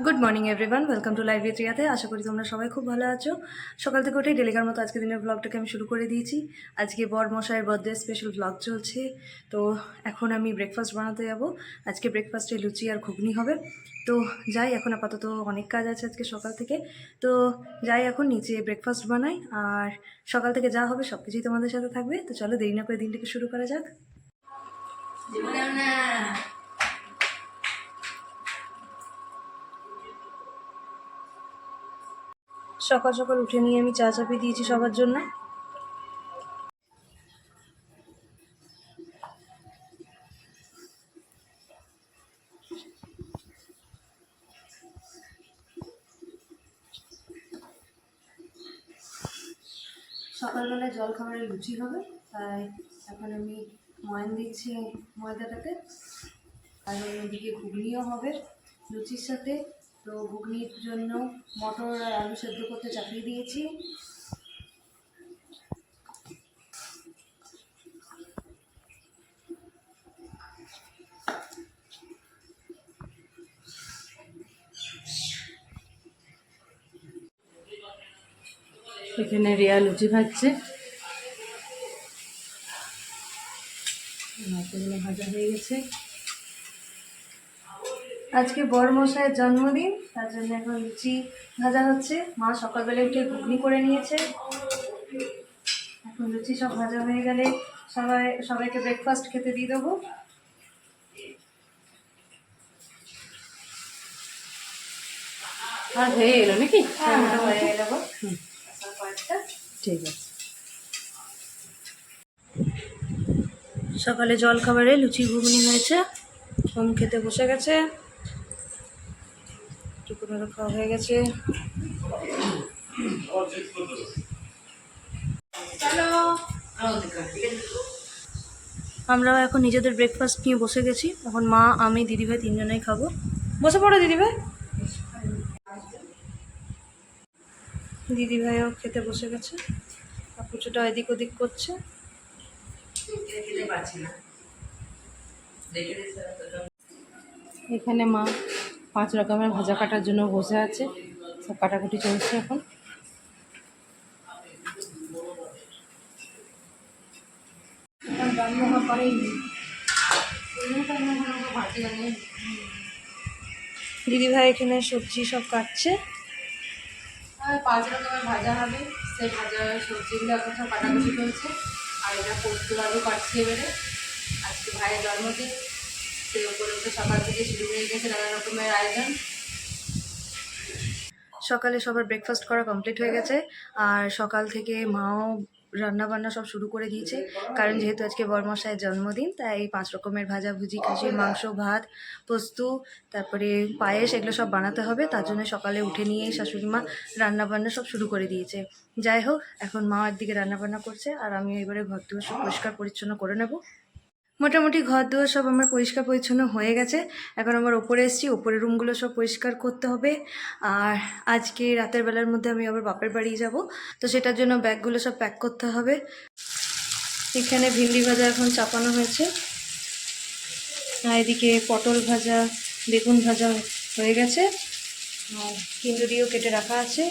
Good morning everyone, welcome to live with রিয়াতে। আশা করি তোমরা সবাই খুব ভালো আছো। সকাল থেকে উঠেই ডেলিকার মতো আজকে দিনের ব্লগটাকে আমি শুরু করে দিয়েছি। আজকে বর মশাইয়ের বার্থডে স্পেশাল ব্লগ চলছে। তো এখন আমি ব্রেকফাস্ট বানাতে যাব। আজকে ব্রেকফাস্টে লুচি আর ঘুগনি হবে। তো যাই, এখন আপাতত অনেক কাজ আছে আজকে সকাল থেকে। তো যাই, এখন নিচে ব্রেকফাস্ট বানাই, আর সকাল থেকে যা হবে সব কিছুই তোমাদের সাথে থাকবে। তো চলো দেরি না করে দিনটাকে শুরু করা যাক। সকাল সকাল উঠে নিয়ে আমি চা চাপিয়ে দিয়েছি সবার জন্য। সকালবেলায় জল খাবারের লুচি হবে, তাই এখন আমি ময়ান দিচ্ছি ময়দাটাতে। আর ওইদিকে ঘুগনিও হবে লুচির সাথে। তো ঘুগনির জন্য মটর আর আলু সেদ্ধ করতে চাপিয়ে দিয়েছি। এখানে রিয়া লুচি ভাজছে, মাছগুলো ভাজা হয়ে গেছে। আজকে বড় মশাইয়ের জন্মদিন, তার জন্য এখন লুচি ভাজা হচ্ছে। মা সকালবেলা উঠে ঘুগনি করে নিয়েছে। এখন লুচি সব ভাজা হয়ে গেলে সবাইকে ব্রেকফাস্ট খেতে দিয়ে দেবো। আর হয়ে এলো নাকি? হ্যাঁ, হয়ে গেল। কয়েকটা ঠিক আছে। সকালে জল খাবারে লুচি ঘুগনি হয়েছে, ওম খেতে বসে গেছে। টুকুনেরও খাওয়া হয়ে গেছে। আমরাও এখন নিজেদের ব্রেকফাস্ট নিয়ে বসে গেছি। এখন মা, আমি, দিদিভাই তিনজনেই খাবো। বসে পড়ো দিদিভাই। দিদিভাইও খেতে বসে গেছে, কাকুচুটা এদিক ওদিক করছে। এখানে মা 5 রকমের ভাজা কাটার জন্য বসে আছে, সব কাটাকুটি চলছে এখন। দিদিভাই এখানে সবজি সব কাটছে। আর 5 রকমের ভাজা হবে, সেই ভাজা সবজিগুলো এখন সব কাটাকুটি চলছে। আর এটা পোস্ত আলু কাটছে এবারে। আজকে ভাইয়ের জন্মদিন, সেই উপলক্ষে সকাল থেকে শুরু হয়ে গেছে নানা রকমের আয়োজন। সকালে সবার ব্রেকফাস্ট করা কমপ্লিট হয়ে গেছে, আর সকাল থেকে মাও রান্না বান্না সব শুরু করে দিয়েছে। কারণ যেহেতু আজকে বরমশাইয়ের জন্মদিন, তাই 5 রকমের ভাজাভুজি, খাসির মাংস, ভাত, পোস্ত, তারপরে পায়েস, এগুলো সব বানাতে হবে। তার জন্য সকালে উঠে নিয়েই শাশুড়ি মা রান্না বান্না সব শুরু করে দিয়েছে। যাই হোক, এখন মা একদিকে রান্না বান্না করছে, আর আমি এবারে ঘর দুয়ার সব পরিষ্কার পরিচ্ছন্ন করে নেব। মোটামুটি ঘর দুয়ার সব আমার পরিষ্কার পরিচ্ছন্ন হয়ে গেছে। এখন আমার ওপরে এসেছি, ওপরের রুমগুলো সব পরিষ্কার করতে হবে। আর আজকে রাতের বেলার মধ্যে আমি আবার বাপের বাড়ি যাব, তো সেটার জন্য ব্যাগগুলো সব প্যাক করতে হবে। এখানে ভিন্ডি ভাজা এখন চাপানো হয়েছে, আর এদিকে পটল ভাজা, বেগুন ভাজা হয়ে গেছে, আর কিন্দুরিও কেটে রাখা আছে।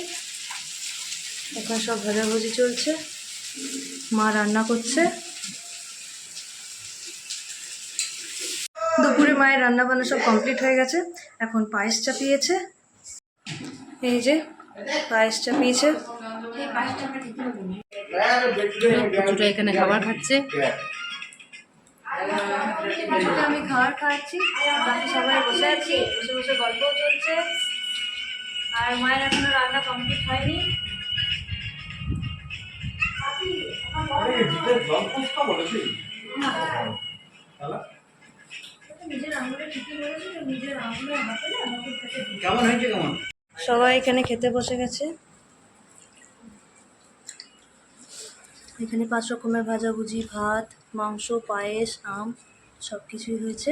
এখন সব ভাজাভুজি চলছে, মা রান্না করছে। দুপুরে মায়ের রান্না বান্না সব কমপ্লিট হয়ে গেছে। এখন পায়েস চাপিয়েছে, এই যে পায়েস চাপিয়েছে। কিছুটা এখানে খাবার খাচ্ছে। আমি খাবার খাওয়াচ্ছি, বাকি সবাই বসে আছি, বসে বসে গল্পও চলছে। আর মায়ের এখনো রান্না কমপ্লিট হয়নি। নিজের আঙুলে ঠিকই বলেছে, তো নিজের আঙুলে হাতে না আমাকে কেমন হয়েছে কেমন। সবাই এখানে খেতে বসে গেছে। এখানে 5 রকমের ভাজাভুজি, ভাত, মাংস, পায়েস, আম, সব কিছুই হয়েছে।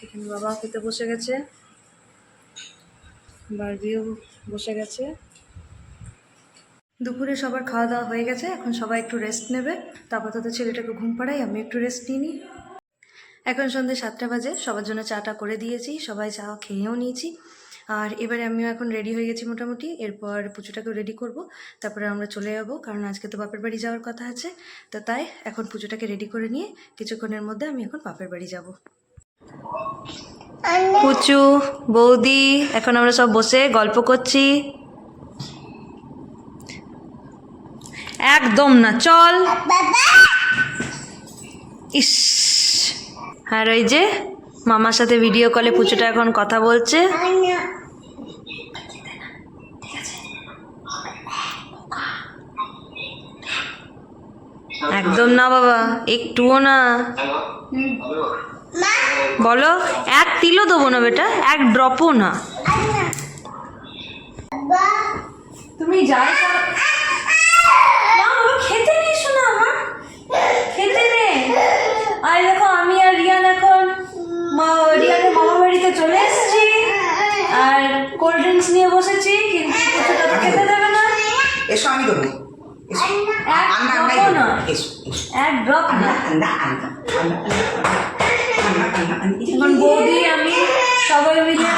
এখানে বাবা খেতে বসে গেছে, বারবিও বসে গেছে। দুপুরে সবার খাওয়া দাওয়া হয়ে গেছে, এখন সবাই একটু রেস্ট নেবে। তো আপাতত ছেলেটাকে ঘুম পাড়াই, আমি একটু রেস্ট নিয়ে নিই। এখন সন্ধ্যে 7টা বাজে, সবার জন্য চাটা করে দিয়েছি, সবাই চা খেয়েও নিয়েছি। আর এবারে আমিও এখন রেডি হয়ে গেছি মোটামুটি। এরপর পুজোটাকেও রেডি করব, তারপরে আমরা চলে যাবো, কারণ আজকে তো বাপের বাড়ি যাওয়ার কথা আছে। তো তাই এখন পুজোটাকে রেডি করে নিয়ে কিছুক্ষণের মধ্যে আমি এখন বাপের বাড়ি যাব। পুচু, বৌদি, এখন আমরা সব বসে গল্প করছি। একদম না, চল। ইস, আর ওই যে মামার সাথে ভিডিও কলে পুচুটা এখন কথা বলছে। একদম না বাবা, একটুও না। বলো, এক তিলও দেবো না বেটা, এক ড্রপও না। তুমি যাই খেতে নেই, শোনা আমার খেতে নেই। আর দেখো আমি আর রিয়ান এখন রিয়ানের মামা বাড়িতে চলে এসেছি, আর কোল্ড ড্রিঙ্কস নিয়ে বসেছি, কিন্তু কিছুটা তো খেতে দেবে না। এসো আমি দেবো। এক ড্রপ না। এখন বৌদি আমি সবাই মিলে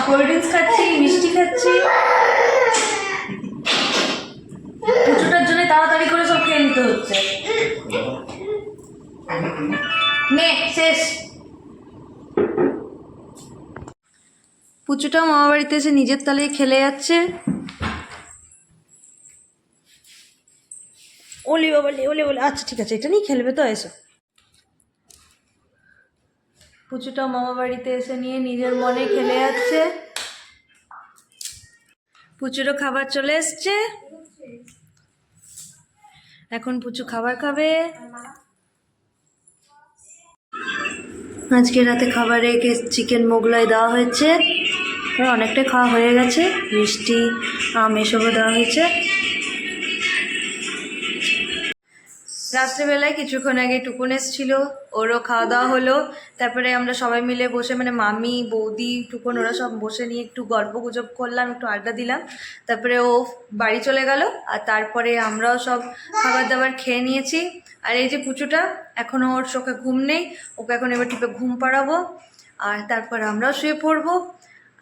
কোল্ড ড্রিঙ্কস খাচ্ছি, মিষ্টি খাচ্ছি। পুজোটার জন্য তাড়াতাড়ি করে সব খেয়ে নিতে হচ্ছে। নে শেষ। পুচুটাও মামা বাড়িতে এসে নিজের তালে খেলে যাচ্ছে। ওলি বাবলি, ওলি বলে, আচ্ছা ঠিক আছে, এটা নিয়ে খেলবে তো, এসো। পুচুটাও মামা বাড়িতে এসে নিয়ে নিজের মনে খেলে যাচ্ছে। পুচুরও খাবার চলে এসছে, এখন পুচু খাবার খাবে। আজকে রাতে খাবারে চিকেন মোগলাই দেওয়া হয়েছে, অনেকটাই খাওয়া হয়ে গেছে। মিষ্টি আম এসবও দেওয়া হয়েছে। রাত্রেবেলায় কিছুক্ষণ আগে টুকুন এসেছিল, ওরও খাওয়া দাওয়া হলো। তারপরে আমরা সবাই মিলে বসে, মানে মামি, বৌদি, টুকুন, ওরা সব বসে নিয়ে একটু গল্প গুজব করলাম, একটু আড্ডা দিলাম। তারপরে ও বাড়ি চলে গেল, আর তারপরে আমরাও সব খাবার দাবার খেয়ে নিয়েছি। আর এই যে পুচুটা, এখনও ওর চোখে ঘুম নেই, ওকে এখন এবার টিপে ঘুম পাড়াবো, আর তারপর আমরাও শুয়ে পড়বো।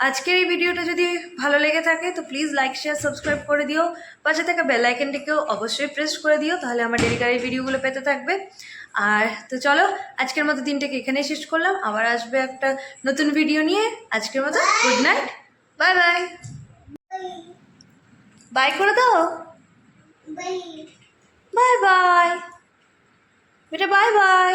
আজকের এই ভিডিওটা যদি ভালো লেগে থাকে তো প্লিজ লাইক, শেয়ার, সাবস্ক্রাইব করে দিও। পাশে থাকা বেল আইকনটিকেও অবশ্যই প্রেস করে দিও, তাহলে আমার ডেলিকারি ভিডিওগুলো পেতে থাকবে। আর তো চলো, আজকের মতো দিনটাকে এখানেই শেষ করলাম, আবার আসবে একটা নতুন ভিডিও নিয়ে। আজকের মতো good night, bye bye. Bye করে দাও, বাই বাই বেটা, বাই বাই।